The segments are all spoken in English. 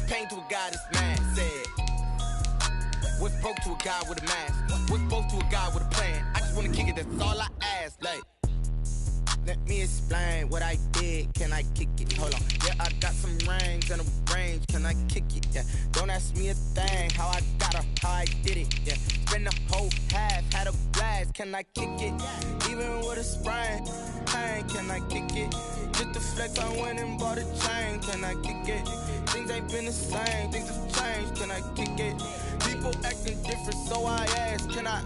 pain to a guy that's mad. Said, what's broke to a guy with a mask? What's broke to a guy with a plan? I just wanna kick it, that's all I ask. Like, let me explain what I did. Can I kick it? Hold on. Yeah, I got some rings and a range. Can I kick it? Yeah. Don't ask me a thing. How I got her, how I did it. Yeah. Spend the whole half, had a blast. Can I kick it? Even with a sprain, pain. Can I kick it? Just the flex, I went and bought a chain. Can I kick it? Things ain't been the same. Things have changed. Can I kick it? People acting different, so I ask. Can I?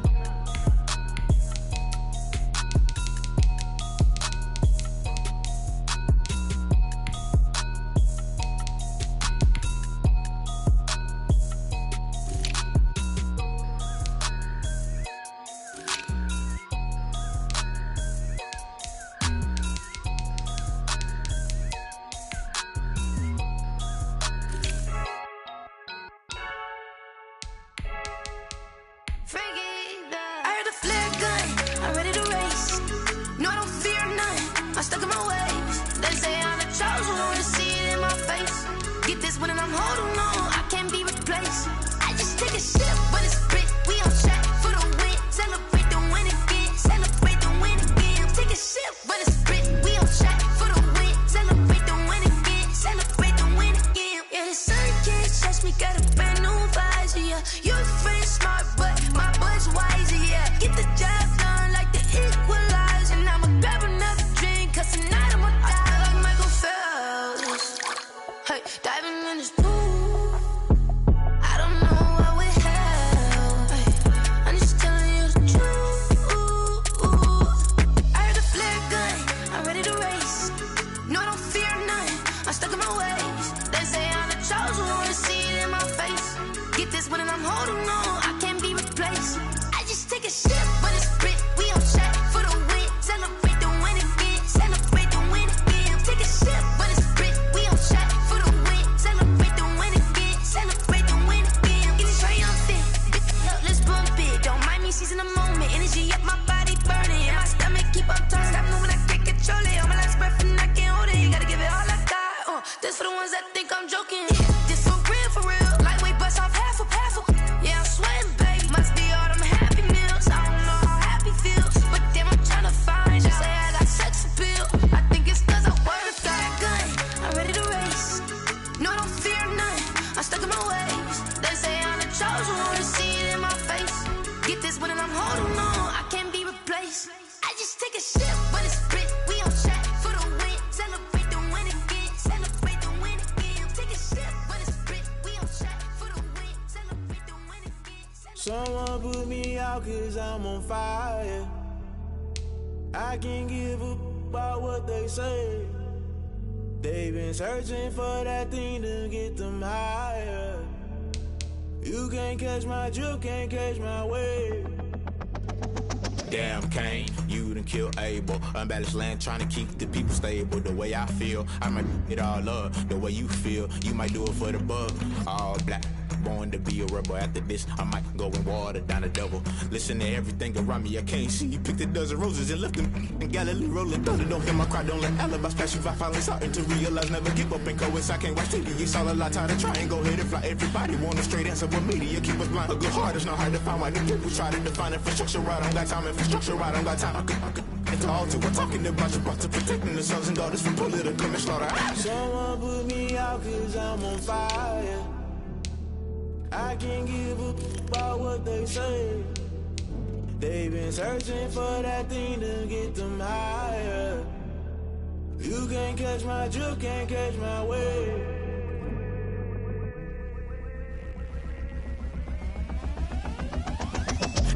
Someone put me out cause I'm on fire. I can't give a about what they say. They've been searching for that thing to get them higher. You can't catch my drift, can't catch my wave. Damn Kane, you done killed Abel. Unbalanced land trying to keep the people stable. The way I feel, I might it all up. The way you feel, you might do it for the bug. All black, born to be a rebel. After this, I might go and water down a double. Listen to everything around me, I can't see. You picked a dozen roses and left them in Galilee rolling thunder. Don't hear my cry, don't let alibis pass you. I finally starting to realize, never give up and coincide. I can't watch TV, it's all a lot. Time to try and go ahead and fly. Everybody want a straight answer, but media keep us blind. A good heart is not hard to find. Why the people try to define infrastructure right? I don't got time, infrastructure right? I don't got time. I could it's all to we're talking about to protecting the sons and daughters from political and slaughter. Someone put me out cause I'm on fire. I can't give a about what they say. They've been searching for that thing to get them higher. You can't catch my drift, can't catch my wave.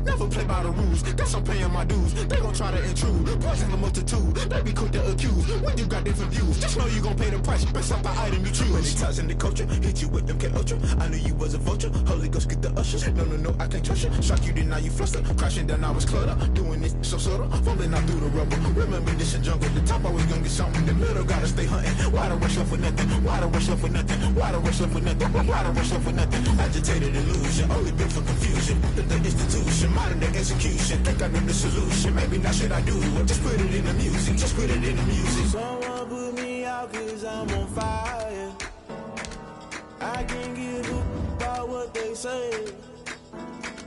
Never play by the rules, guess I'm paying my dues. They gon' try to intrude, poison the multitude. They be quick to accuse, when you got different views. Just know you gon' pay the price, based off the item you choose. Many times in the culture, hit you with MK Ultra. I knew you was a vulture, Holy Ghost get the ushers. No, I can't trust you. Shock you, then now you fluster. Crashing down, I was clutter. Doing this so subtle, fumbling out through the rubble. Remember this a jungle, the top always gonna get something. The middle gotta stay hunting. Why the rush left with nothing? Why the rush left with nothing? Why the rush left with nothing? Why the rush left with nothing? Agitated illusion, only built for confusion. The institution, modern day execution. Think I know the solution. Maybe not should I do it? Just put it in the music. Just put it in the music. Someone put me out cause I'm on fire. I I can't give a about what they say.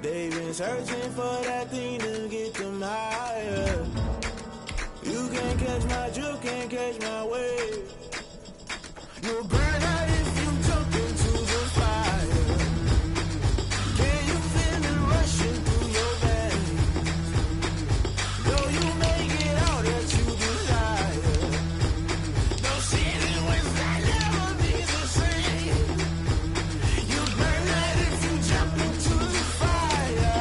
They've been searching for that thing to get them higher. You can't catch my drift, can't catch my wave. You'll burn out if you jump into the fire. Can you feel it rushing through your veins? Though you make it out that you desire. No ceiling wins that never be the same. You burn out if you jump into the fire.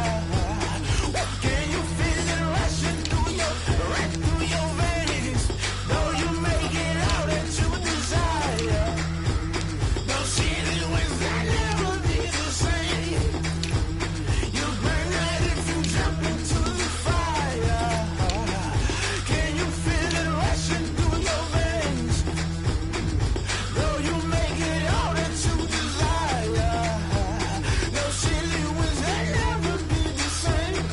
Can you feel it rushing through your veins? Though you make it out that you desire. No ceiling wins that never be the same. You burn out if you jump into the fire. Can you feel it rushing through your veins? Though you make it out that you desire. No ceiling wins that never be the same.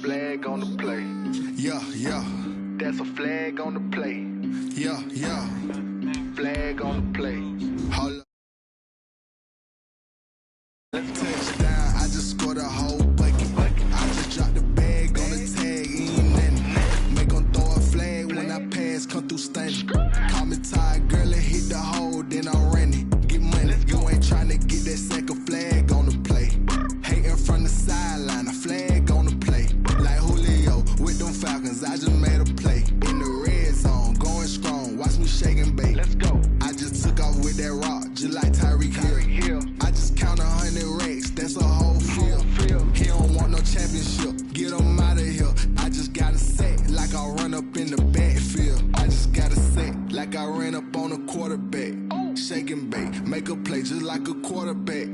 Flag on the play. Yeah, yeah, That's a flag on the play. yeah, yeah. Flag on the play. Hold up. Touchdown, I just scored a whole bucket. I just dropped the bag on the tag, ain't nothing. Make 'em throw a flag when I pass, come through stunning. Call me tired, girl, and hit the hole, then I'm running. Get money, you ain't tryna get that second flag on the play. Hating from the sideline, a flag on the play. Like Julio with them Falcons, I just made a play. In the red zone, going strong, watch me shake and bake. Let's go. I just took off with that rock, just like Tyreek Hill. I just count 100 racks, that's a whole field. He don't want no championship, get him out of here. I just got a set, like I run up in the backfield. I just got a set, like I ran up on a quarterback. Shake and bake, make a play just like a quarterback.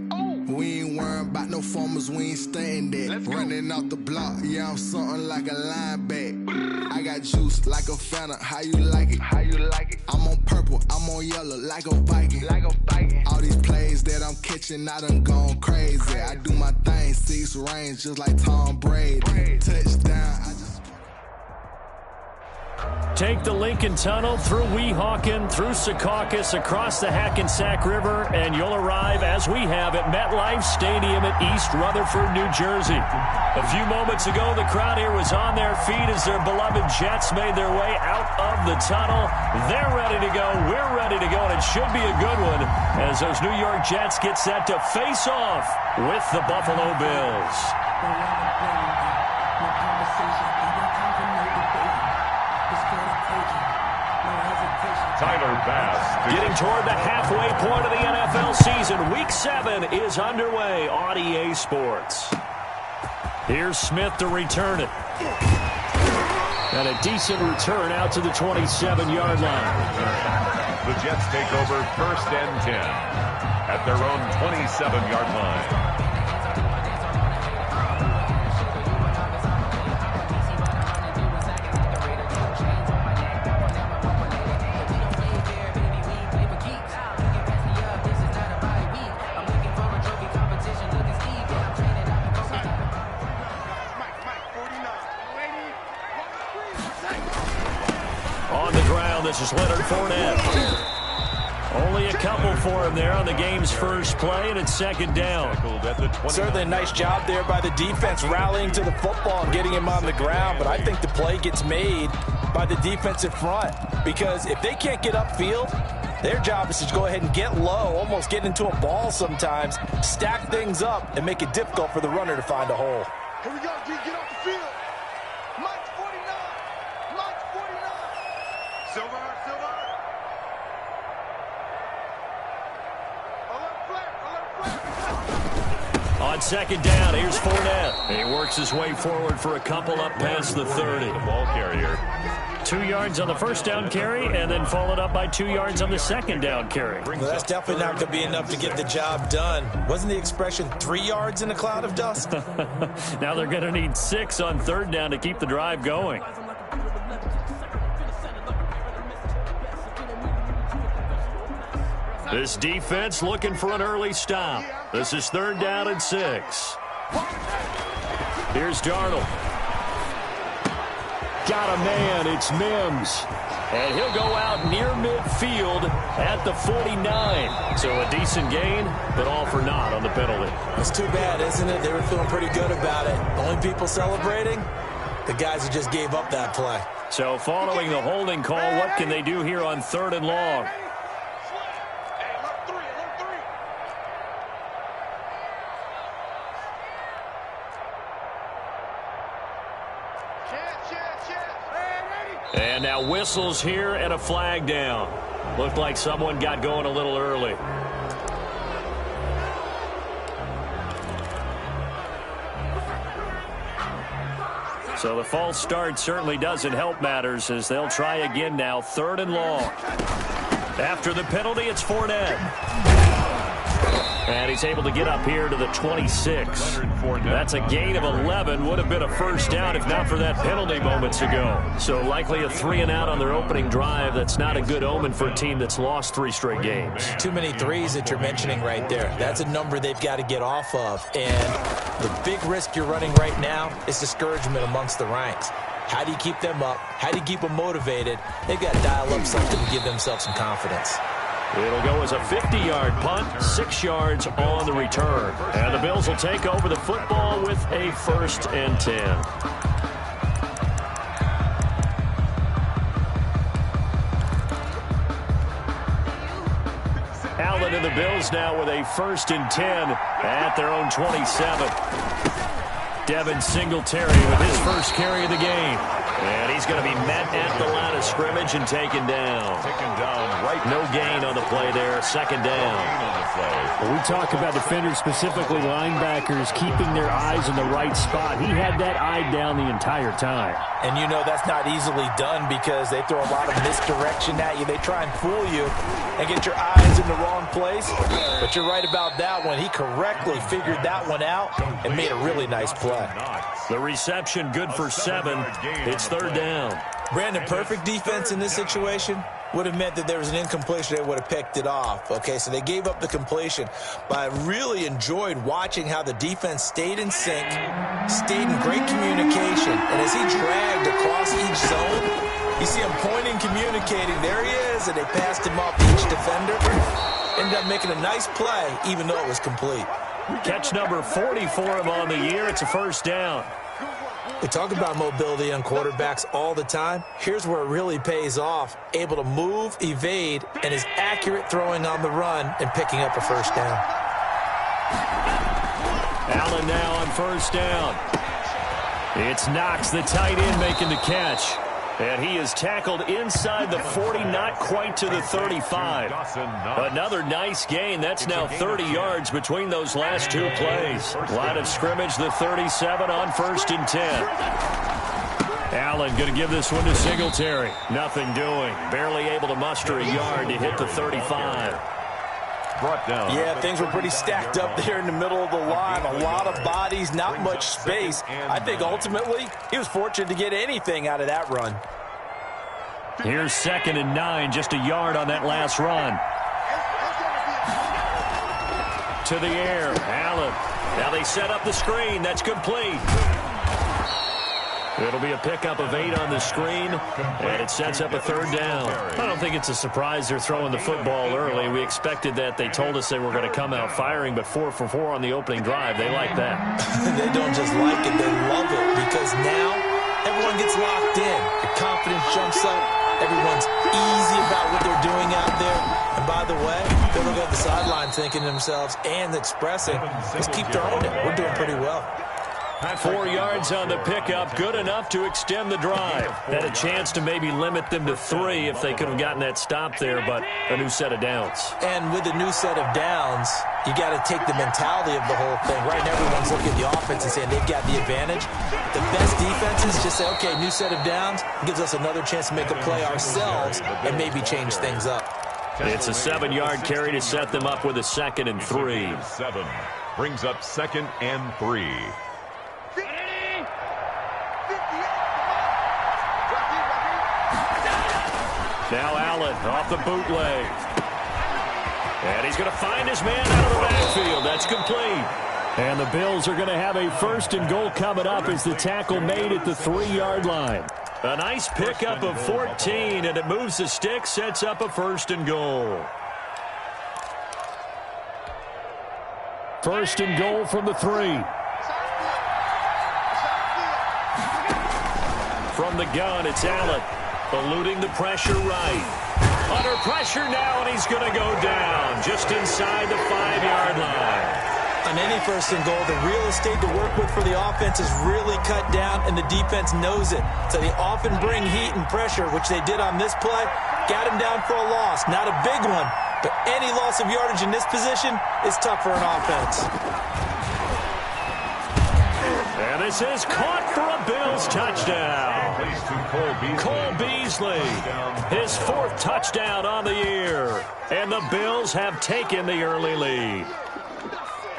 We ain't worrying about no formers, we ain't staying there. Running off the block, yeah, I'm something like a lineback. I got juice like a Fanta, how you like it? How you like it? I'm on purple, I'm on yellow, like a Viking. Like a Viking. All these plays that I'm catching, I done gone crazy. I do my thing, 6 range, just like Tom Brady. Touchdown, I just... Take the Lincoln Tunnel through Weehawken, through Secaucus, across the Hackensack River, and you'll arrive, as we have, at MetLife Stadium at East Rutherford, New Jersey. A few moments ago, the crowd here was on their feet as their beloved Jets made their way out of the tunnel. They're ready to go. We're ready to go, and it should be a good one as those New York Jets get set to face off with the Buffalo Bills. Tyler Bass. Getting toward the halfway point of the NFL season. Week 7 is underway on EA Sports. Here's Smith to return it. And a decent return out to the 27-yard line. The Jets take over 1st and 10 at their own 27-yard line. This is Leonard Fournette. Only a couple for him there on the game's first play, and it's 2nd down. Certainly a nice job there by the defense, rallying to the football and getting him on the ground. But I think the play gets made by the defensive front, because if they can't get upfield, their job is to go ahead and get low, almost get into a ball sometimes, stack things up, and make it difficult for the runner to find a hole. Here we go, G, get off the field. Mike's 49. Mike's 49. Silver. On 2nd down, here's Fournette. He works his way forward for a couple up past the 30. The ball carrier. 2 yards on the first down carry, and then followed up by 2 yards on the second down carry. Well, that's definitely not going to be enough to get the job done. Wasn't the expression 3 yards in a cloud of dust? Now they're going to need 6 on third down to keep the drive going. This defense looking for an early stop. This is 3rd down and 6. Here's Darnold. Got a man. It's Mims. And he'll go out near midfield at the 49. So a decent gain, but all for naught on the penalty. It's too bad, isn't it? They were feeling pretty good about it. Only people celebrating? The guys who just gave up that play. So following the holding call, what can they do here on 3rd and long? And now whistles here and a flag down. Looked like someone got going a little early. So the false start certainly doesn't help matters as they'll try again now. 3rd and long. After the penalty, it's Fournette. And he's able to get up here to the 26. That's a gain of 11. Would have been a first down if not for that penalty moments ago. So likely a 3-and-out on their opening drive. That's not a good omen for a team that's lost 3 straight games. Too many threes that you're mentioning right there. That's a number they've got to get off of. And the big risk you're running right now is discouragement amongst the ranks. How do you keep them up? How do you keep them motivated? They've got to dial up something to give themselves some confidence. It'll go as a 50-yard punt, 6 yards on the return. And the Bills will take over the football with a 1st and 10. Allen and the Bills now with a 1st and 10 at their own 27. Devin Singletary with his first carry of the game. And he's going to be met at the line of scrimmage and taken down. No gain on the play there. 2nd down. Well, we talk about defenders, specifically linebackers, keeping their eyes in the right spot. He had that eye down the entire time. And you know that's not easily done because they throw a lot of misdirection at you. They try and fool you and get your eyes in the wrong place. But you're right about that one. He correctly figured that one out and made a really nice play. The reception good for 7. It's 3rd down. Brandon, perfect defense in this situation would have meant that there was an incompletion. They would have picked it off. Okay, so they gave up the completion. But I really enjoyed watching how the defense stayed in sync, stayed in great communication. And as he dragged across each zone, you see him pointing, communicating. There he is, and they passed him off each defender. Ended up making a nice play, even though it was complete. Catch number 40 for him on the year. It's a 1st down. We talk about mobility on quarterbacks all the time. Here's where it really pays off. Able to move, evade, and is accurate throwing on the run and picking up a 1st down. Allen now on 1st down. It's Knox, the tight end, making the catch. And he is tackled inside the 40, not quite to the 35. Another nice gain. That's now 30 yards between those last 2 plays. Line of scrimmage, the 37 on 1st and 10. Allen going to give this one to Singletary. Nothing doing. Barely able to muster a yard to hit the 35. Brought down. Yeah, things were pretty stacked up there in the middle of the line. A lot of bodies, not much space. I think ultimately he was fortunate to get anything out of that run. Here's 2nd and 9, just a yard on that last run. To the air, Allen. Now they set up the screen. That's complete. It'll be a pickup of 8 on the screen, and it sets up a 3rd down. I don't think it's a surprise they're throwing the football early. We expected that. They told us they were going to come out firing, but 4 for 4 on the opening drive. They like that. They don't just like it, they love it, because now everyone gets locked in. Your confidence jumps up. Everyone's easy about what they're doing out there. And by the way, they look at the sideline thinking to themselves and expressing, let's keep throwing it. We're doing pretty well. 4 yards on the pickup, good enough to extend the drive. Had a chance to maybe limit them to 3 if they could have gotten that stop there, but a new set of downs. And with a new set of downs, you got to take the mentality of the whole thing. Right now, everyone's looking at the offense and saying they've got the advantage. The best defenses just say, okay, new set of downs, gives us another chance to make a play ourselves and maybe change things up. It's a 7-yard carry to set them up with a 2nd and 3. 7 brings up 2nd and 3. Now Allen off the bootleg. And he's going to find his man out of the backfield. That's complete. And the Bills are going to have a 1st and goal coming up as the tackle made at the 3-yard line. A nice pickup of 14, and it moves the stick, sets up a 1st and goal. 1st and goal from the 3. From the gun, it's Allen. Eluding the pressure right. Under pressure now, and he's going to go down just inside the 5-yard line. On any 1st and goal, the real estate to work with for the offense is really cut down, and the defense knows it. So they often bring heat and pressure, which they did on this play. Got him down for a loss. Not a big one, but any loss of yardage in this position is tough for an offense. And this is caught for a Bills touchdown. Cole Beasley, his 4th touchdown on the year. And the Bills have taken the early lead.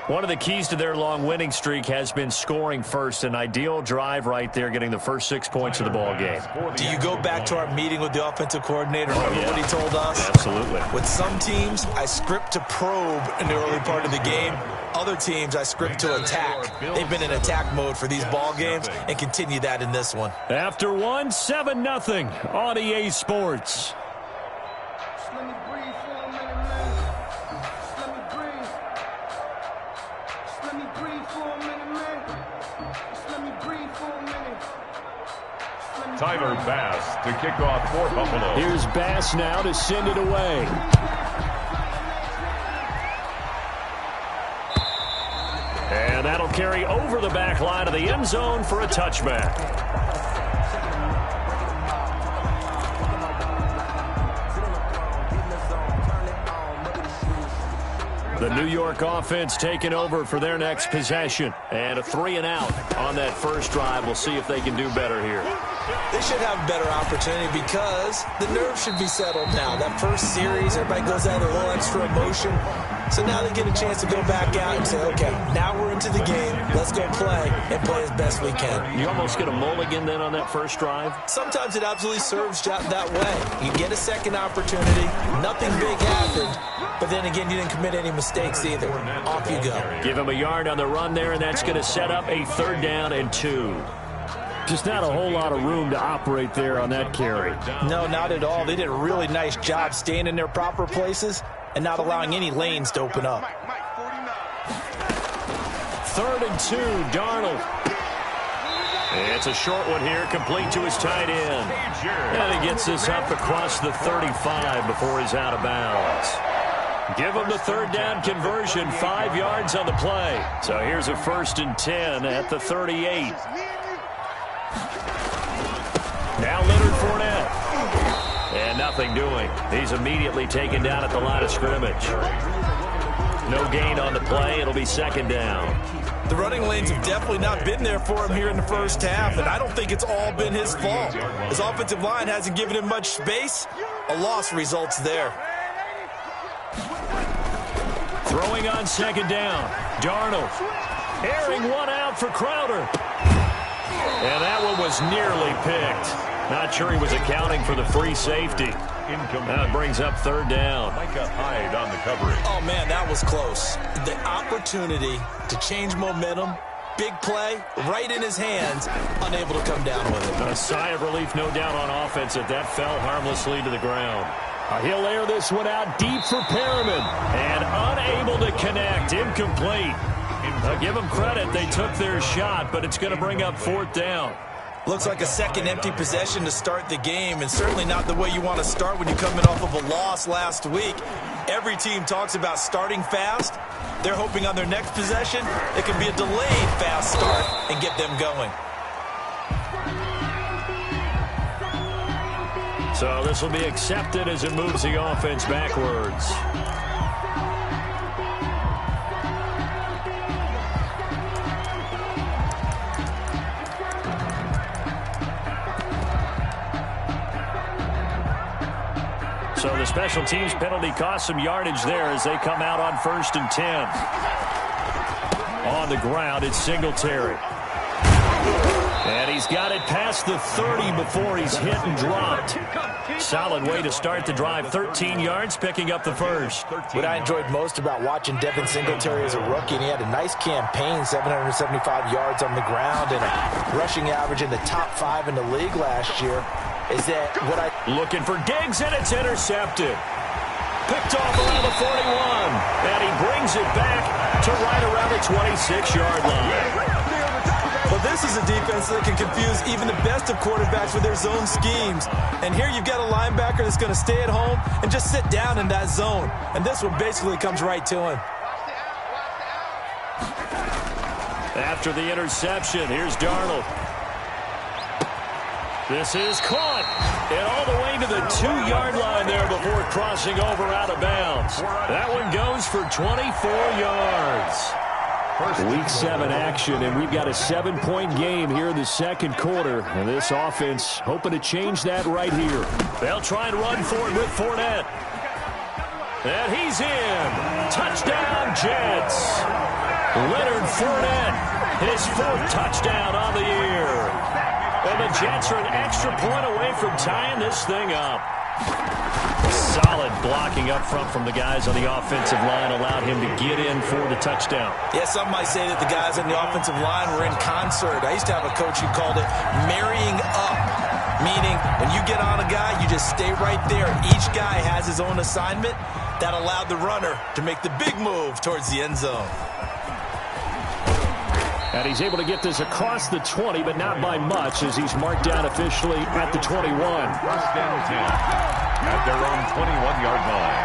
One of the keys to their long winning streak has been scoring first. An ideal drive right there, getting the first 6 points of the ball game. Do you go back to our meeting with the offensive coordinator? Remember what he told us? Absolutely. With some teams, I script to probe in the early part of the game. Other teams, I script to attack. They've been in attack mode for these ball games and continue that in this one. After 1, 7-0 on EA Sports. Tyler Bass to kick off for Buffalo. Here's Bass now to send it away. And that'll carry over the back line of the end zone for a touchback. The New York offense taking over for their next possession. And a 3-and-out on that first drive. We'll see if they can do better here. They should have a better opportunity because the nerves should be settled now. That first series, everybody goes out with a little extra emotion. So now they get a chance to go back out and say, okay, now we're into the game. Let's go play and play as best we can. You almost get a mulligan then on that first drive? Sometimes it absolutely serves that way. You get a second opportunity. Nothing big happened. But then again, you didn't commit any mistakes either. Off you go. Give him a yard on the run there, and that's going to set up a 3rd down and 2. Just not a whole lot of room to operate there on that carry. No, not at all. They did a really nice job staying in their proper places and not allowing any lanes to open up. 3rd and 2, Darnold. It's a short one here, complete to his tight end. And he gets this up across the 35 before he's out of bounds. Give him the 3rd down conversion, 5 yards on the play. So here's a 1st and 10 at the 38. Now Leonard Fournette. And nothing doing. He's immediately taken down at the line of scrimmage. No gain on the play. It'll be 2nd down. The running lanes have definitely not been there for him here in the first half, and I don't think it's all been his fault. His offensive line hasn't given him much space. A loss results there. Throwing on 2nd down. Darnold. Airing one out for Crowder. And that one was nearly picked. Not sure he was accounting for the free safety. That brings up 3rd down. Micah Hyde on the coverage. Oh, man, that was close. The opportunity to change momentum, big play, right in his hands, unable to come down with it. A sigh of relief, no doubt, on offense if that fell harmlessly to the ground. He'll air this one out deep for Perriman. And unable to connect. Incomplete. Give them credit. They took their shot, but it's going to bring up 4th down. Looks like a second empty possession to start the game, and certainly not the way you want to start when you're coming off of a loss last week. Every team talks about starting fast, They're hoping on their next possession, it can be a delayed fast start and get them going. So this will be accepted as it moves the offense backwards. So the special teams penalty cost some yardage there as they come out on 1st and 10. On the ground, it's Singletary. And he's got it past the 30 before he's hit and dropped. Solid way to start the drive. 13 yards, picking up the first. What I enjoyed most about watching Devin Singletary as a rookie, and he had a nice campaign, 775 yards on the ground and a rushing average in the top 5 in the league last year, is that what I... Looking for Diggs, and it's intercepted. Picked off around the 41, and he brings it back to right around the 26-yard line. Well, this is a defense that can confuse even the best of quarterbacks with their zone schemes. And here you've got a linebacker that's going to stay at home and just sit down in that zone. And this one basically comes right to him. After the interception, here's Darnold. This is caught. And all the way to the 2-yard line there before crossing over out of bounds. That one goes for 24 yards. Week 7 action, and we've got a 7-point game here in the second quarter. And this offense hoping to change that right here. They'll try and run for it with Fournette. And he's in. Touchdown, Jets. Leonard Fournette, his 4th touchdown on the year. And the Jets are an extra point away from tying this thing up. Solid blocking up front from the guys on the offensive line allowed him to get in for the touchdown. Yeah, some might say that the guys on the offensive line were in concert. I used to have a coach who called it marrying up, meaning when you get on a guy, you just stay right there. Each guy has his own assignment. That allowed the runner to make the big move towards the end zone. And he's able to get this across the 20, but not by much, as he's marked down officially at the 21. 1st and 10 at their own 21-yard line.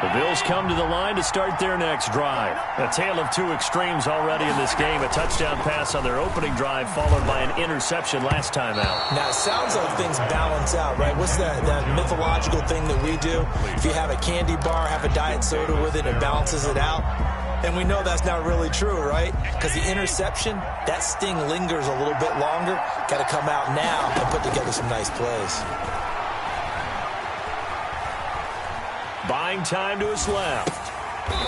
The Bills come to the line to start their next drive. A tale of two extremes already in this game. A touchdown pass on their opening drive, followed by an interception last time out. Now, it sounds like things balance out, right? What's that mythological thing that we do? If you have a candy bar, have a diet soda with it, it balances it out. And we know that's not really true, right? Because the interception, that sting lingers a little bit longer. Got to come out now and put together some nice plays. Buying time to his left.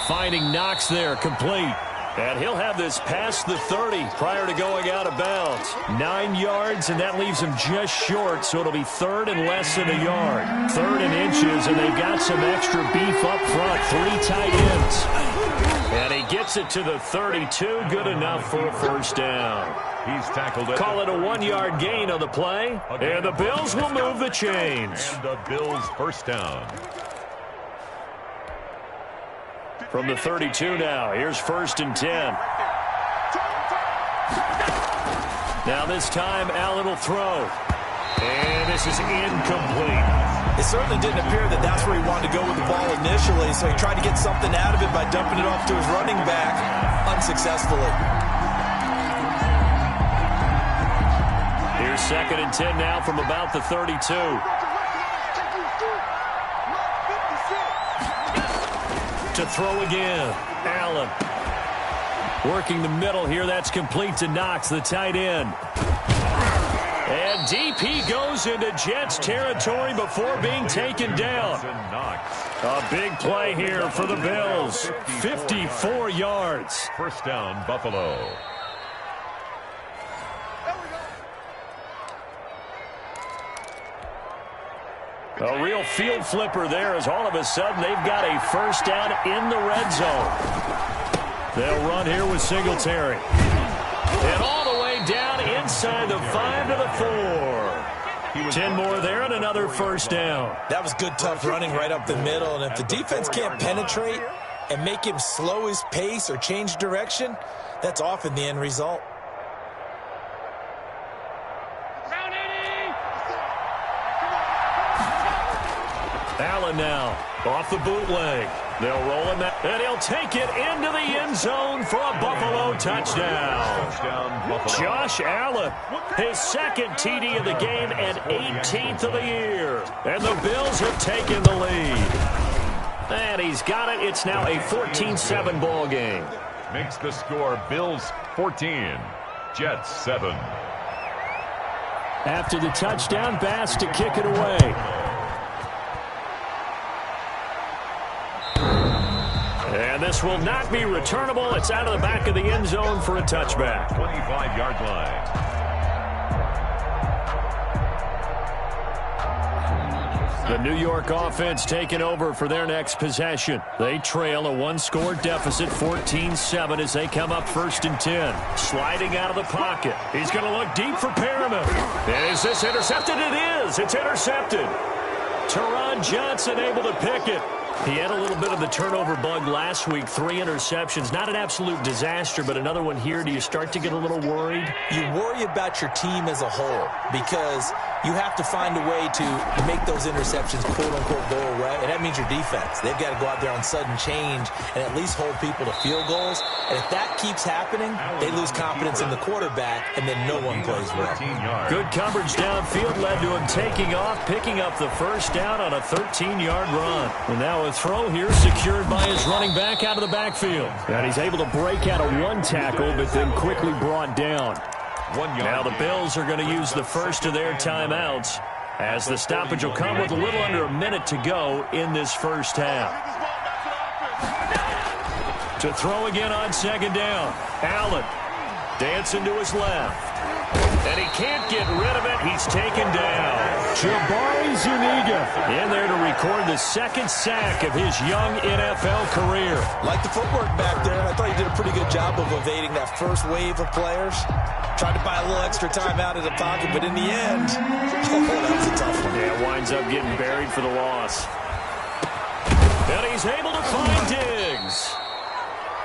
Finding Knox there, complete. And he'll have this past the 30 prior to going out of bounds. 9 yards, and that leaves him just short, so it'll be 3rd and less than a yard. 3rd and inches, and they've got some extra beef up front. 3 tight ends. And he gets it to the 32, good enough for a first down. He's tackled it. Call it a 1-yard gain on the play, and the Bills will move the chains. And the Bills first down. From the 32 now, here's 1st and 10. Now this time, Allen will throw. And this is incomplete. It certainly didn't appear that that's where he wanted to go with the ball initially, so he tried to get something out of it by dumping it off to his running back unsuccessfully. Here's 2nd and 10 now from about the 32. To throw again, Allen. Working the middle here, that's complete to Knox, the tight end. And DP goes into Jets territory before being taken down. A big play here for the Bills. 54 yards. First down, Buffalo. A real field flipper there, as all of a sudden they've got a first down in the red zone. They'll run here with Singletary. And all the way down inside the 5 to the 4. 10 more there and another first down. That was good, tough running right up the middle. And if the defense can't penetrate and make him slow his pace or change direction, that's often the end result. Allen now off the bootleg. They'll roll him, and he'll take it into the end zone for a Buffalo touchdown. Josh Allen, his second TD of the game and 18th of the year. And the Bills have taken the lead. And he's got it. It's now a 14-7 ball game. Makes the score Bills 14, Jets 7. After the touchdown, Bass to kick it away. And this will not be returnable. It's out of the back of the end zone for a touchback. 25-yard line. The New York offense taking over for their next possession. They trail a one-score deficit, 14-7, as they come up 1st and 10. Sliding out of the pocket. He's going to look deep for Perriman. And is this intercepted? It is. It's intercepted. Teron Johnson able to pick it. He had a little bit of the turnover bug last week, 3 interceptions. Not an absolute disaster, but another one here. Do you start to get a little worried? You worry about your team as a whole because you have to find a way to make those interceptions, quote-unquote, go away, and that means your defense. They've got to go out there on sudden change and at least hold people to field goals. And if that keeps happening, they lose confidence in the quarterback, and then no one plays well. Good coverage downfield led to him taking off, picking up the first down on a 13-yard run. And now a throw here secured by his running back out of the backfield. And he's able to break out of one tackle, but then quickly brought down. Now the Bills are going to use the first of their timeouts as the stoppage will come with a little under a minute to go in this first half. To throw again on 2nd down. Allen dancing to his left. And he can't get rid of it. He's taken down. Jabari Zuniga in there to record the 2nd sack of his young NFL career. Like the footwork back there, and I thought he did a pretty good job of evading that first wave of players. Tried to buy a little extra time out of the pocket, but in the end, that was a tough one. Yeah, winds up getting buried for the loss. And he's able to find Diggs.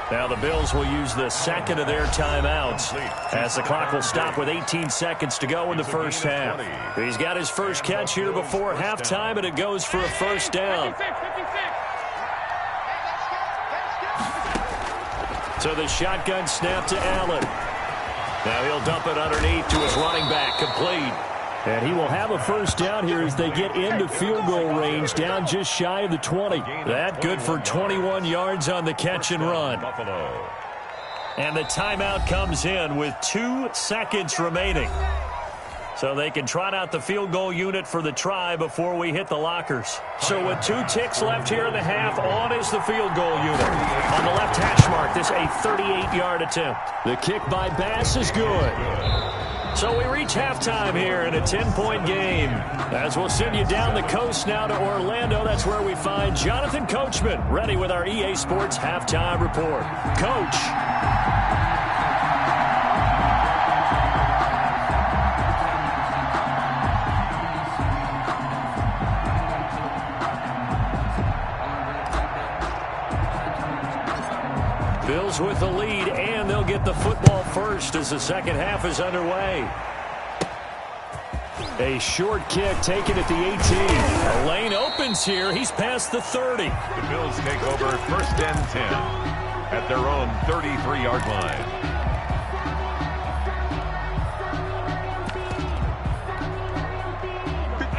Now the Bills will use the 2nd of their timeouts as the clock will stop with 18 seconds to go in the first half. He's got his first catch here before halftime, and it goes for a first down. So the shotgun snap to Allen. Now he'll dump it underneath to his running back, complete. And he will have a first down here as they get into field goal range, down just shy of the 20. That good for 21 yards on the catch and run. And the timeout comes in with 2 seconds remaining. So they can trot out the field goal unit for the try before we hit the lockers. So with 2 ticks left here in the half, on is the field goal unit. On the left hash mark, this a 38-yard attempt. The kick by Bass is good. So we reach halftime here in a 10-point game. As we'll send you down the coast now to Orlando, that's where we find Jonathan Coachman, ready with our EA Sports Halftime Report. Coach. Bills with the lead, and they'll get the football first as the second half is underway. A short kick taken at the 18. A lane opens here. He's past the 30. The Bills take over 1st and 10 at their own 33-yard line.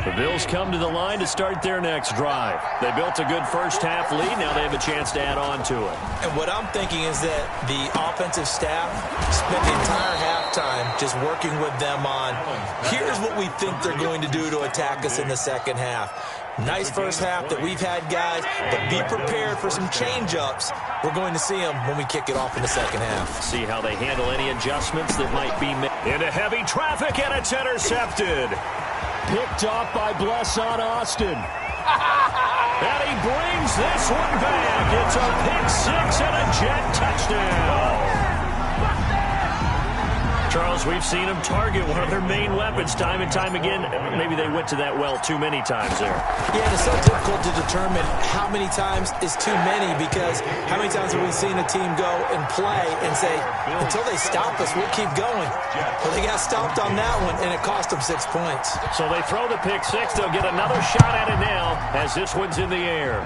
The Bills come to the line to start their next drive. They built a good first half lead. Now they have a chance to add on to it. And what I'm thinking is that the offensive staff spent the entire halftime just working with them on, here's what we think they're going to do to attack us in the second half. Nice first half that we've had, guys, but be prepared for some change-ups. We're going to see them when we kick it off in the second half. See how they handle any adjustments that might be made. Into heavy traffic, and it's intercepted. Picked off by Blesson Austin. And he brings this one back. It's a pick 6 and a Jet touchdown. Charles, we've seen them target one of their main weapons time and time again. Maybe they went to that well too many times there. Yeah, it's so difficult to determine how many times is too many, because how many times have we seen a team go and play and say, until they stop us, we'll keep going. Well, they got stopped on that one, and it cost them 6 points. So they throw the pick 6. They'll get another shot at it now as this one's in the air.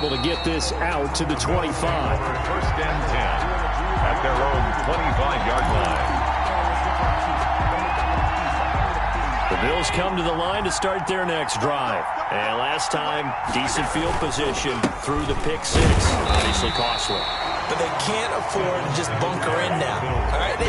able to get this out to the 25. First and 10 at their own 25-yard line. The Bills come to the line to start their next drive. And last time, decent field position through the pick six. Obviously costly. But they can't afford to just bunker in now. All right,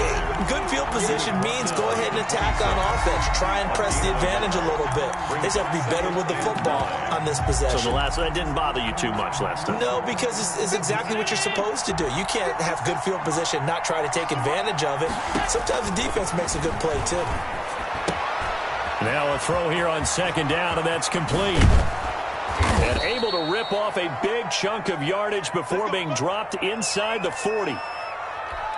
good field position means go ahead and attack on offense. Try and press the advantage a little bit. They just have to be better with the football on this possession. So that didn't bother you too much last time? No, because it's exactly what you're supposed to do. You can't have good field position, not try to take advantage of it. Sometimes the defense makes a good play, too. Now a throw here on second down, and that's complete. And able to rip off a big chunk of yardage before being dropped inside the 40.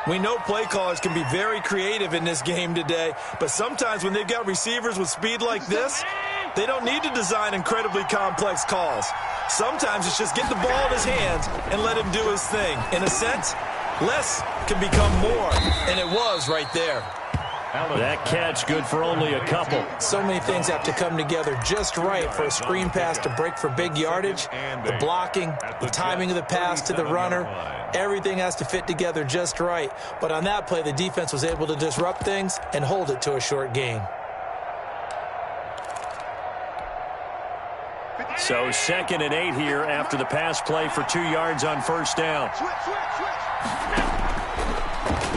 We know play callers can be very creative in this game today, but sometimes when they've got receivers with speed like this, they don't need to design incredibly complex calls. Sometimes it's just get the ball in his hands and let him do his thing. In a sense, less can become more, and it was right there. That catch good for only a couple. So many things have to come together just right for a screen pass to break for big yardage. The blocking, the timing of the pass to the runner, everything has to fit together just right. But on that play, the defense was able to disrupt things and hold it to a short gain. So 2nd and 8 here after the pass play for 2 yards on first down.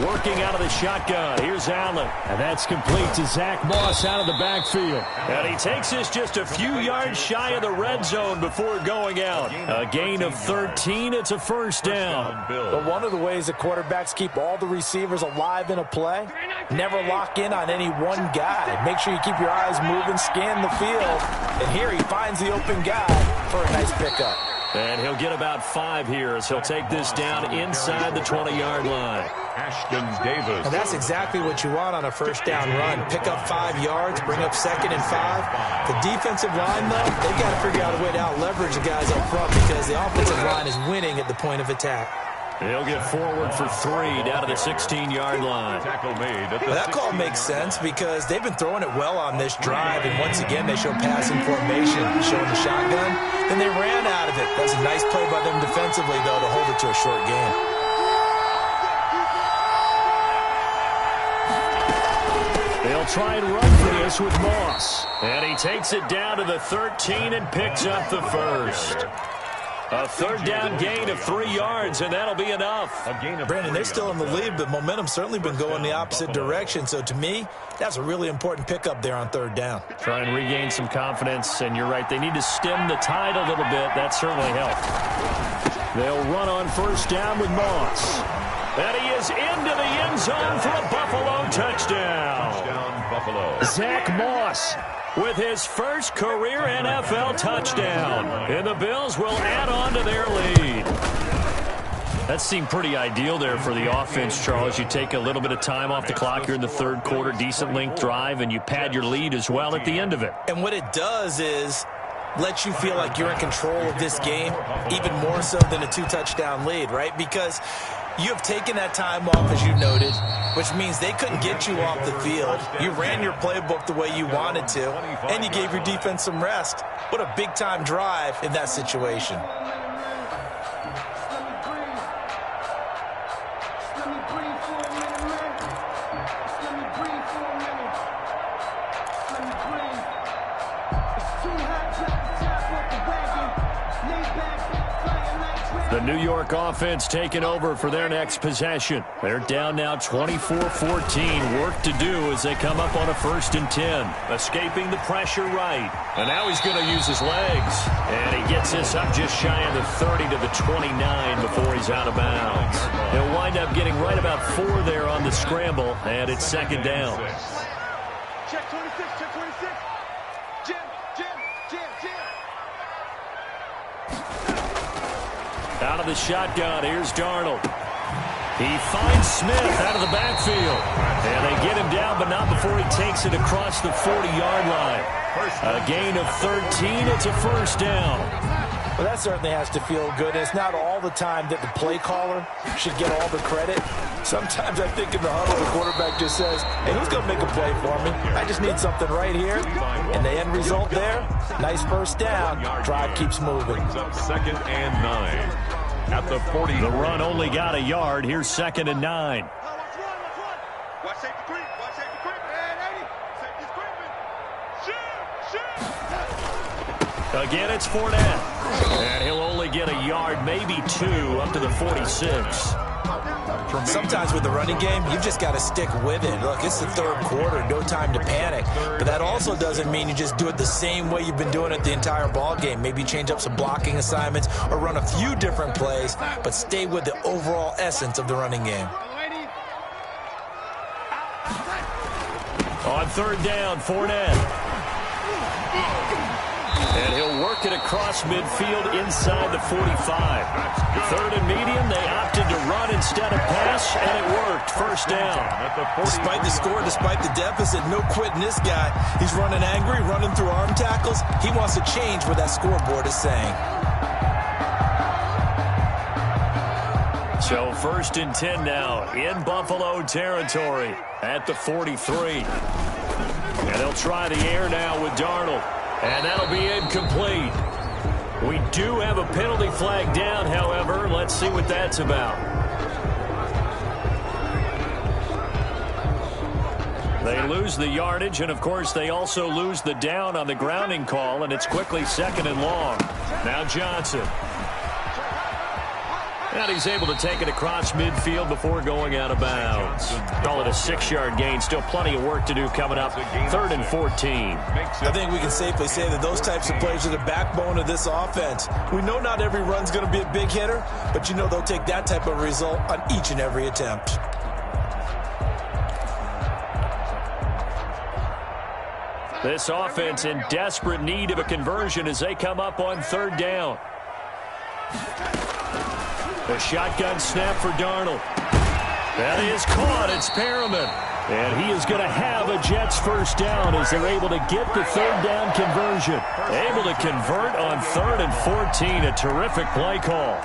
Working out of the shotgun. Here's Allen. And that's complete to Zach Moss out of the backfield. And he takes this just a few yards shy of the red zone before going out. A gain of 13. It's a first down. But one of the ways that quarterbacks keep all the receivers alive in a play, never lock in on any one guy. Make sure you keep your eyes moving, scan the field. And here he finds the open guy for a nice pickup. And he'll get about 5 here as he'll take this down inside the 20-yard line. Ashton Davis. And that's exactly what you want on a first down run. Pick up 5 yards, bring up 2nd and 5. The defensive line, though, they've got to figure out a way to out-leverage the guys up front because the offensive line is winning at the point of attack. He'll get forward for 3 down to the 16-yard line. Well, that call makes sense because they've been throwing it well on this drive, and once again they show passing formation, showing the shotgun. Then they ran out of it. That was a nice play by them defensively, though, to hold it to a short gain. They'll try and run for this with Moss. And he takes it down to the 13 and picks up the first. A third down gain of 3 yards, and that'll be enough. Brandon, they're still in the lead, but momentum's certainly been going the opposite direction. So to me, that's a really important pickup there on third down. Try and regain some confidence, and you're right. They need to stem the tide a little bit. That certainly helped. They'll run on first down with Moss. And he is into the end zone for a Buffalo touchdown. Zach Moss with his first career NFL touchdown. And the Bills will add on to their lead. That seemed pretty ideal there for the offense, Charles. You take a little bit of time off the clock here in the third quarter, decent length drive, and you pad your lead as well at the end of it. And what it does is let you feel like you're in control of this game, even more so than a 2-touchdown lead, right? Because you have taken that time off, as you noted, which means they couldn't get you off the field. You ran your playbook the way you wanted to, and you gave your defense some rest. What a big-time drive in that situation. The New York offense taking over for their next possession. They're down now 24-14. Work to do as they come up on a 1st and 10. Escaping the pressure right. And now he's going to use his legs. And he gets this up just shy of the 30 to the 29 before he's out of bounds. He'll wind up getting right about 4 there on the scramble, and it's 2nd down. Check 26, check 26. Jim. Out of the shotgun, here's Darnold. He finds Smith out of the backfield. And they get him down, but not before he takes it across the 40-yard line. A gain of 13, it's a first down. Well, that certainly has to feel good. It's not all the time that the play caller should get all the credit. Sometimes I think in the huddle, the quarterback just says, hey, who's going to make a play for me? I just need something right here. And the end result there, nice first down. Drive keeps moving. Brings up 2nd and 9 at the 40. The run only got a yard. Here's 2nd and 9. Watch safety creep. Watch safety creep. Man, 80. Safety's creeping. Shoot. Again, it's Fournette. And he'll only get a yard, maybe 2, up to the 46. Sometimes with the running game, you've just got to stick with it. Look, it's the third quarter, no time to panic. But that also doesn't mean you just do it the same way you've been doing it the entire ball game. Maybe change up some blocking assignments or run a few different plays, but stay with the overall essence of the running game. On 3rd down, Fournette. And he'll work it across midfield inside the 45. 3rd and medium, they opted to run instead of pass, and it worked. First down. Despite the score, despite the deficit, no quitting this guy. He's running angry, running through arm tackles. He wants to change what that scoreboard is saying. So 1st and 10 now in Buffalo territory at the 43. And they'll try the air now with Darnold. And that'll be incomplete. We do have a penalty flag down, however. Let's see what that's about. They lose the yardage, and, of course, they also lose the down on the grounding call, and it's quickly 2nd and long. Now Johnson. And he's able to take it across midfield before going out of bounds. Call it a 6-yard gain. Still plenty of work to do coming up. 3rd and 14. I think we can safely say that those types of plays are the backbone of this offense. We know not every run's going to be a big hitter, but you know they'll take that type of result on each and every attempt. This offense in desperate need of a conversion as they come up on 3rd down. A shotgun snap for Darnold. That is caught. It's Perriman. And he is going to have a Jets first down as they're able to get the 3rd down conversion. Able to convert on 3rd and 14. A terrific play call.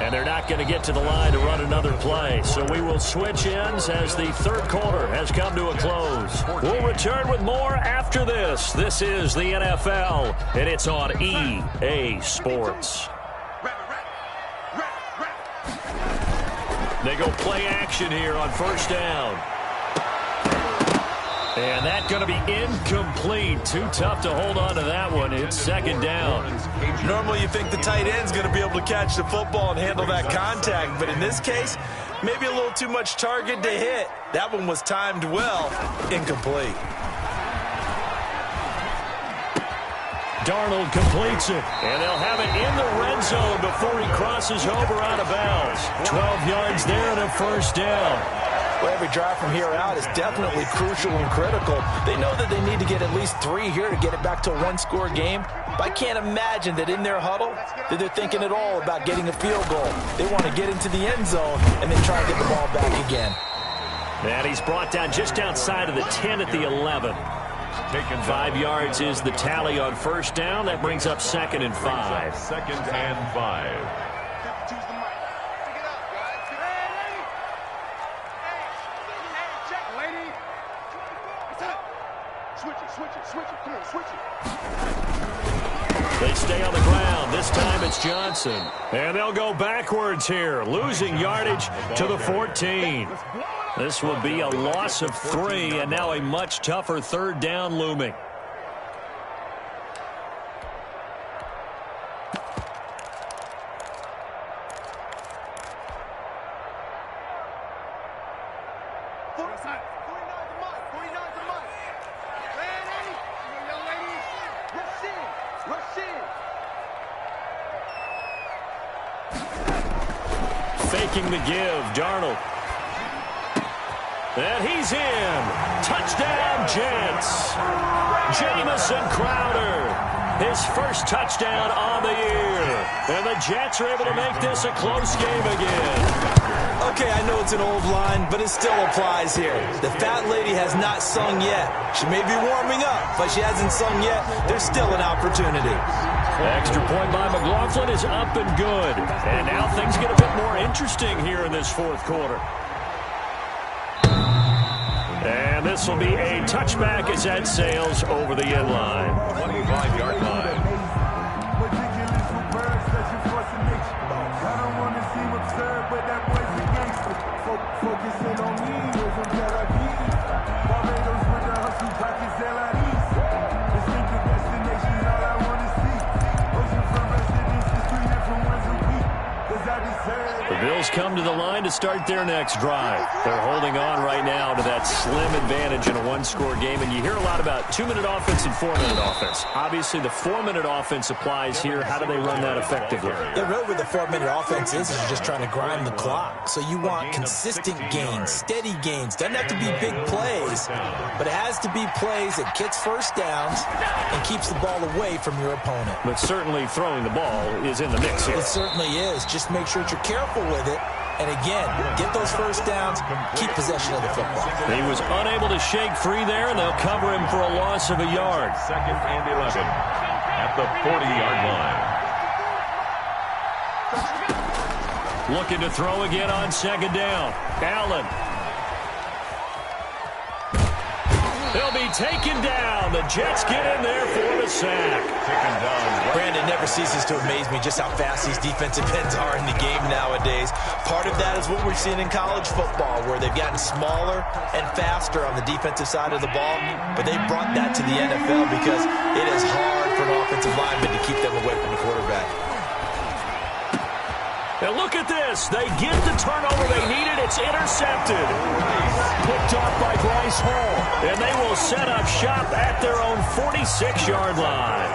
And they're not going to get to the line to run another play. So we will switch ends as the 3rd quarter has come to a close. We'll return with more after this. This is the NFL, and it's on EA Sports. They go play action here on 1st down. And that's going to be incomplete. Too tough to hold on to that one. It's 2nd down. Normally you think the tight end's going to be able to catch the football and handle that contact, but in this case, maybe a little too much target to hit. That one was timed well. Incomplete. Darnold completes it, and they'll have it in the red zone before he crosses over out of bounds. 12 yards there and a first down. Well, every drive from here out is definitely crucial and critical. They know that they need to get at least 3 here to get it back to a one-score game. But I can't imagine that in their huddle that they're thinking at all about getting a field goal. They want to get into the end zone and then try to get the ball back again. And he's brought down just outside of the 10 at the 11. 5 yards is the tally on first down. That brings up 2nd and 5. 2nd and 5. They stay on the ground. This time it's Johnson. And they'll go backwards here, losing yardage to the 14. This will be a loss of 3, and now a much tougher 3rd down looming. Faking the give, Darnold. And he's in. Touchdown, Jets. Jamison Crowder. his first touchdown on the year. And the Jets are able to make this a close game again. Okay, I know it's an old line, but it still applies here. The fat lady has not sung yet. She may be warming up, but she hasn't sung yet. There's still an opportunity. The extra point by McLaughlin is up and good. And now things get a bit more interesting here in this fourth quarter. And this will be a touchback as that sails over the end line. 25-yard line. Focusing on me, from Tel Aviv. Barbados with the hustle, pockets LIDs. Distinctive destinations, all I want to see. Ocean from residences, 3 different ones a week. 'Cause I deserve. The Bills come to the line to start their next drive. They're holding on right now to that slim advantage in a one-score game, and you hear a lot about 2-minute offense and 4-minute offense. Obviously, the 4-minute offense applies here. How do they run that effectively? Yeah, really what the 4-minute offense is you're just trying to grind the clock. So you want consistent gains, steady gains. Doesn't have to be big plays, but it has to be plays that gets first downs and keeps the ball away from your opponent. But certainly throwing the ball is in the mix here. It certainly is. Just make sure that you're careful with it. And again, get those first downs, keep possession of the football. He was unable to shake free there, and they'll cover him for a loss of a yard. 2nd and 11 at the 40-yard line. Looking to throw again on 2nd down. Allen. He'll be taken down. The Jets get in there for the sack. Taken down. Brandon, never ceases to amaze me just how fast these defensive ends are in the game nowadays. Part of that is what we're seeing in college football, where they've gotten smaller and faster on the defensive side of the ball, but they brought that to the NFL because it is hard for an offensive lineman to keep them away from the quarterback. And look at this. They get the turnover they needed. It's intercepted. Picked off by Bryce Hall. And they will set up shop at their own 46-yard line.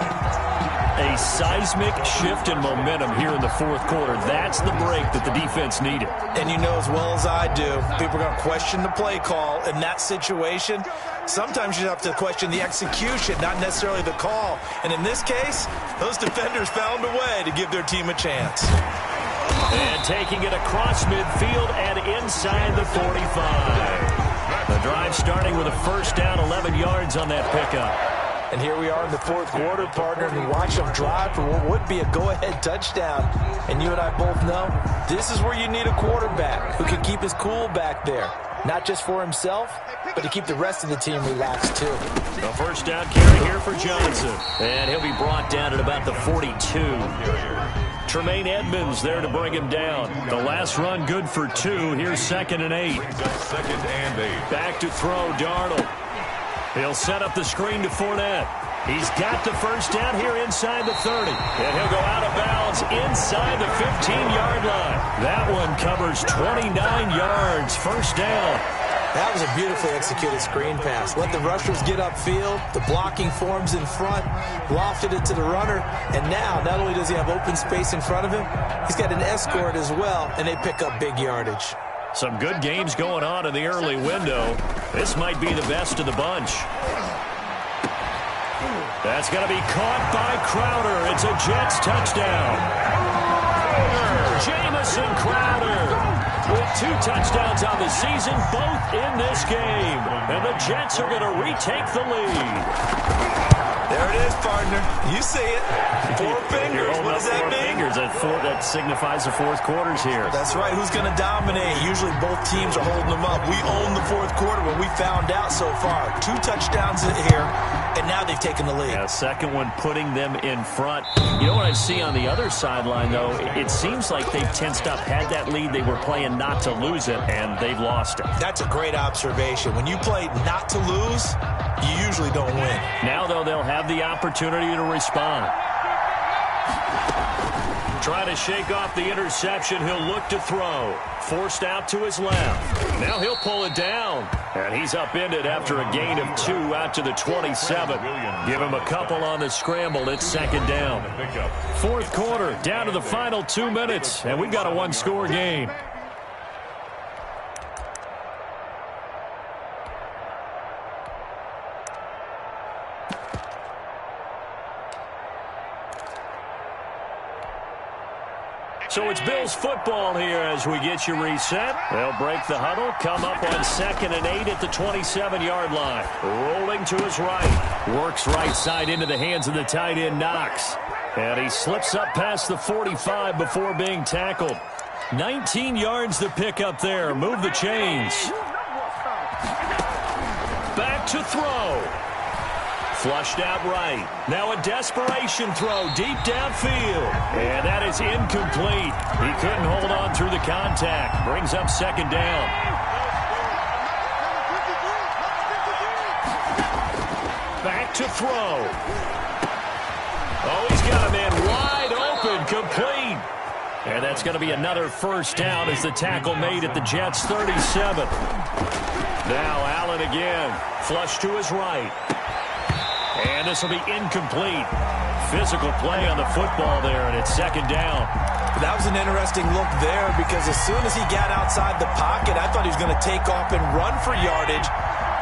A seismic shift in momentum here in the fourth quarter. That's the break that the defense needed. And you know as well as I do, people are going to question the play call in that situation. Sometimes you have to question the execution, not necessarily the call. And in this case, those defenders found a way to give their team a chance. And taking it across midfield and inside the 45. The drive starting with a first down, 11 yards on that pickup. And here we are in the fourth quarter, partner, and we watch them drive for what would be a go-ahead touchdown. And you and I both know this is where you need a quarterback who can keep his cool back there. Not just for himself, but to keep the rest of the team relaxed, too. The first down carry here for Johnson. And he'll be brought down at about the 42. Tremaine Edmonds there to bring him down. The last run good for 2. Here's 2nd and 8. 2nd and 8. Back to throw, Darnold. He'll set up the screen to Fournette. He's got the first down here inside the 30. And he'll go out of bounds inside the 15-yard line. That one covers 29 yards. First down. That was a beautifully executed screen pass. Let the rushers get upfield. The blocking forms in front. Lofted it to the runner. And now, not only does he have open space in front of him, he's got an escort as well, and they pick up big yardage. Some good games going on in the early window. This might be the best of the bunch. That's going to be caught by Crowder. It's a Jets touchdown. Jamison Crowder with 2 touchdowns on the season, both in this game. And the Jets are going to retake the lead. There it is, partner. You see it. 4 fingers. What does that mean? Fingers. That signifies the fourth quarter's here. That's right. Who's going to dominate? Usually both teams are holding them up. We own the fourth quarter when we found out so far. 2 touchdowns here, and now they've taken the lead. Yeah, second one putting them in front. You know what I see on the other sideline, though? It seems like they've tensed up. Had that lead, they were playing not to lose it, and they've lost it. That's a great observation. When you play not to lose, you usually don't win. Now, though, they'll have the opportunity to respond. Try to shake off the interception. He'll look to throw. Forced out to his left. Now he'll pull it down. And he's upended after a gain of 2 out to the 27. Give him a couple on the scramble. It's 2nd down. Fourth quarter, down to the final 2 minutes. And we've got a one-score game. So it's Bills football here as we get you reset. They'll break the huddle, come up on 2nd and 8 at the 27-yard line. Rolling to his right. Works right side into the hands of the tight end, Knox. And he slips up past the 45 before being tackled. 19 yards to pick up there. Move the chains. Back to throw. Flushed out right. Now a desperation throw deep downfield. And that is incomplete. He couldn't hold on through the contact. Brings up 2nd down. Back to throw. Oh, he's got a man wide open, complete. And that's going to be another 1st down as the tackle made at the Jets' 37. Now Allen again. Flush to his right. And this will be incomplete. Physical play on the football there, and it's 2nd down. That was an interesting look there because as soon as he got outside the pocket, I thought he was going to take off and run for yardage.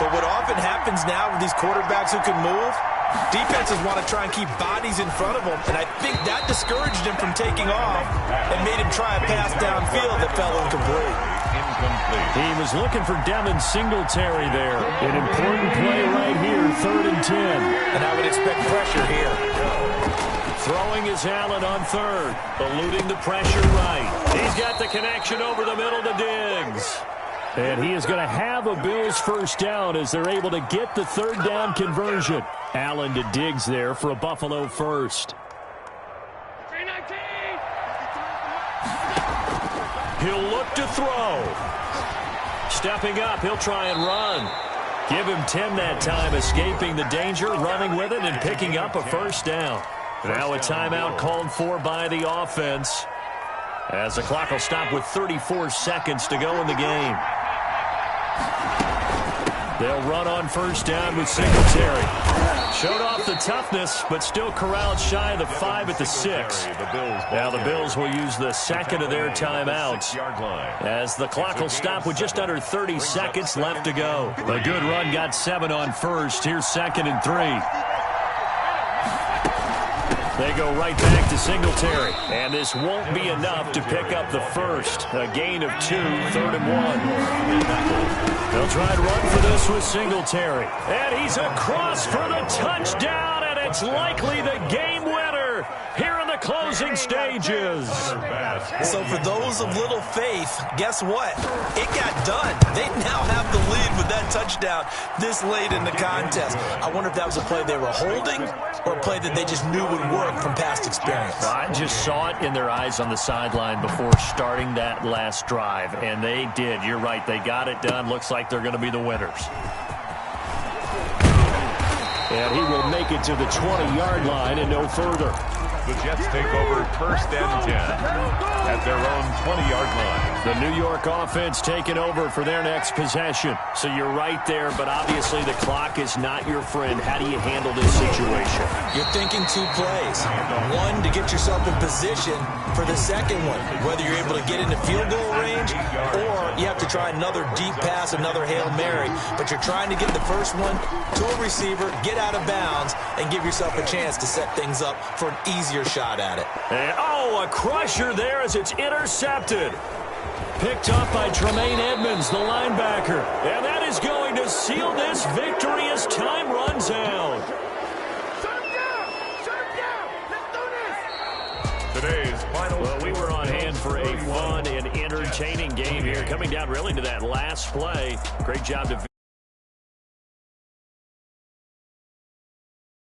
But what often happens now with these quarterbacks who can move, defenses want to try and keep bodies in front of them, and I think that discouraged him from taking off and made him try a pass downfield that fell incomplete. He was looking for Devin Singletary there. An important play right here, 3rd and 10. And I would expect pressure here. Throwing is Allen on 3rd, eluding the pressure right. He's got the connection over the middle to Diggs. And he is going to have a Bills 1st down as they're able to get the 3rd down conversion. Allen to Diggs there for a Buffalo 1st. He'll look to throw. Stepping up, he'll try and run. Give him 10 that time, escaping the danger, running with it, and picking up a 1st down. Now a timeout called for by the offense, as the clock will stop with 34 seconds to go in the game. They'll run on 1st down with Singletary. Showed off the toughness, but still corralled shy of the 5 at the 6. Now the Bills will use the 2nd of their timeouts as the clock will stop with just under 30 seconds left to go. A good run got 7 on 1st. Here's 2nd and 3. They go right back to Singletary. And this won't be enough to pick up the 1st. A gain of 2, 3rd and 1. They'll try to run for this with Singletary. And he's across for the touchdown, and it's likely the game winner here in the closing stages. So for those of little faith, guess what? It got done. They now have the lead with that touchdown this late in the contest. I wonder if that was a play they were holding or a play that they just knew would work from past experience. Well, I just saw it in their eyes on the sideline before starting that last drive, and they did. You're right. They got it done. Looks like they're going to be the winners. And he will make it to the 20-yard line and no further. The Jets take over 1st and 10 at their own 20-yard line. The New York offense taking over for their next possession. So you're right there, but obviously the clock is not your friend. How do you handle this situation? You're thinking 2 plays. One, to get yourself in position for the second one, whether you're able to get into field goal range or you have to try another deep pass, another Hail Mary. But you're trying to get the first one to a receiver, get out of bounds, and give yourself a chance to set things up for an easier shot at it. And, a crusher there as it's intercepted. Picked up by Tremaine Edmonds, the linebacker. And that is going to seal this victory as time runs out. Shut him down! Let's do this! Today's final. Well, we were on hand for a fun and entertaining game here. Coming down really to that last play. Great job to